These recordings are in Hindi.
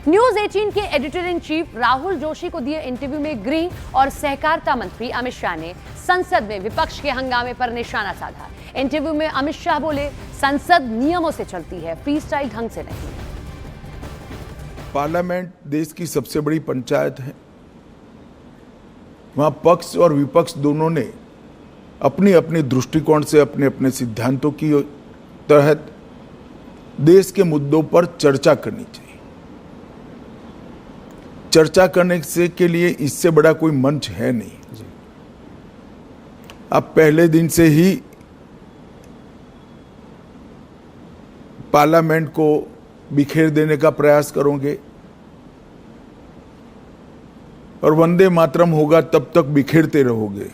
न्यूज 18 के editor in chief Rahul Joshi को दिए इंटरव्यू में गृह और सहकारिता मंत्री अमित शाह ने संसद में विपक्ष के हंगामे पर निशाना साधा। इंटरव्यू में अमित शाह बोले, संसद नियमों से चलती है, फ्री स्टाइल ढंग से नहीं। पार्लियामेंट देश की सबसे बड़ी पंचायत है। वहां पक्ष और विपक्ष दोनों ने अपनी अपनी दृष्टिकोण से अपने अपने सिद्धांतों की तहत देश के मुद्दों पर चर्चा करनी चाहिए। चर्चा करने से के लिए इससे बड़ा कोई मंच है नहीं। आप पहले दिन से ही पार्लियामेंट को बिखेर देने का प्रयास करोगे और वंदे मातरम होगा तब तक बिखेरते रहोगे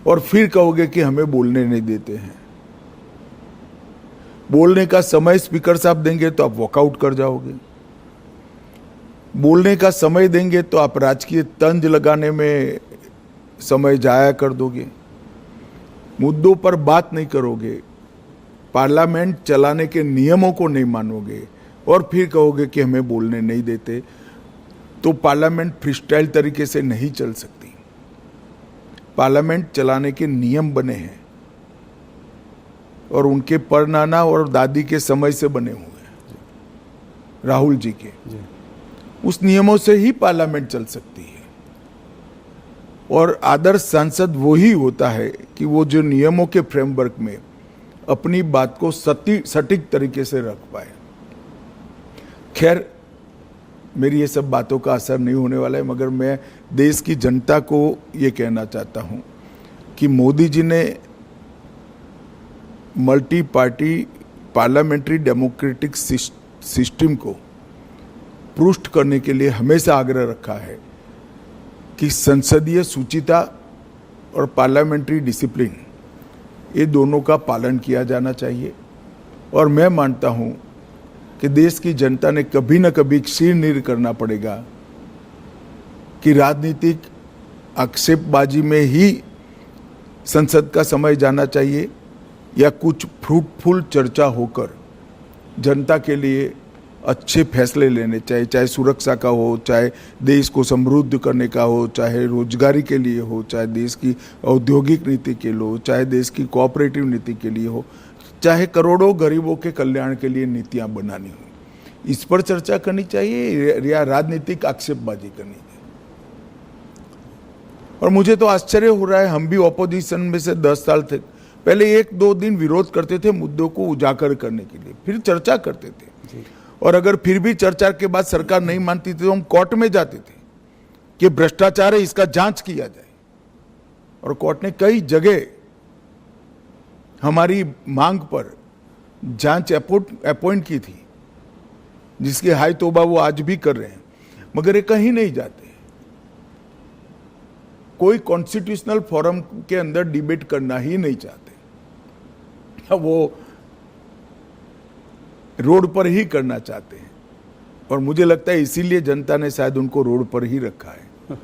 और फिर कहोगे कि हमें बोलने नहीं देते हैं। बोलने का समय स्पीकर साहब देंगे तो आप वॉकआउट कर जाओगे। बोलने का समय देंगे तो आप राजकीय तंज लगाने में समय जाया कर दोगे। मुद्दों पर बात नहीं करोगे, पार्लियामेंट चलाने के नियमों को नहीं मानोगे और फिर कहोगे कि हमें बोलने नहीं देते, तो पार्लियामेंट फ्रीस्टाइल तरीके से नहीं चल सकती। पार्लियामेंट चलाने के नियम बने हैं और उनके परनाना और दादी के समय से बने हुए हैं, राहुल जी के। उस नियमों से ही पार्लियामेंट चल सकती है। और आदर्श सांसद वो ही होता है कि वो जो नियमों के फ्रेमवर्क में अपनी बात को सटीक तरीके से रख पाए। खैर, मेरी ये सब बातों का असर नहीं होने वाला है, मगर मैं देश की जनता को ये कहना चाहता हूँ कि मोदी जी ने multi party parliamentary democratic system को पुष्ट करने के लिए हमेशा आग्रह रखा है कि संसदीय शुचिता और पार्लियामेंट्री डिसिप्लिन, ये दोनों का पालन किया जाना चाहिए। और मैं मानता हूं कि देश की जनता ने कभी न कभी सिरनीर करना पड़ेगा कि राजनीतिक आक्षेपबाजी में ही संसद का समय जाना चाहिए या कुछ फ्रूटफुल चर्चा होकर जनता के लिए अच्छे फैसले लेने चाहिए, चाहे सुरक्षा का हो, चाहे देश को समृद्ध करने का हो, चाहे रोजगारी के लिए हो, चाहे देश की औद्योगिक नीति के लिए हो, चाहे देश की कोऑपरेटिव नीति के लिए हो, चाहे करोड़ों गरीबों के कल्याण के लिए नीतियां बनानी हो। इस पर चर्चा करनी चाहिए या राजनीतिक आक्षेपबाजी करनी चाहिए। और मुझे तो आश्चर्य हो रहा है, हम भी ऑपोजिशन में से 10 साल थे, पहले 1-2 दिन विरोध करते थे मुद्दों को उजागर करने के लिए, फिर चर्चा करते थे। और अगर फिर भी चर्चा के बाद सरकार नहीं मानती थी तो हम कोर्ट में जाते थे कि भ्रष्टाचार है, इसका जांच किया जाए। और कोर्ट ने कई जगह हमारी मांग पर जांच अपॉइंट की थी, जिसकी हाय तौबा वो आज भी कर रहे हैं, मगर ये कहीं नहीं जाते। कोई कॉन्स्टिट्यूशनल फोरम के अंदर डिबेट करना ही नहीं चाहते, वो रोड पर ही करना चाहते हैं। और मुझे लगता है इसीलिए जनता ने शायद उनको रोड पर ही रखा है।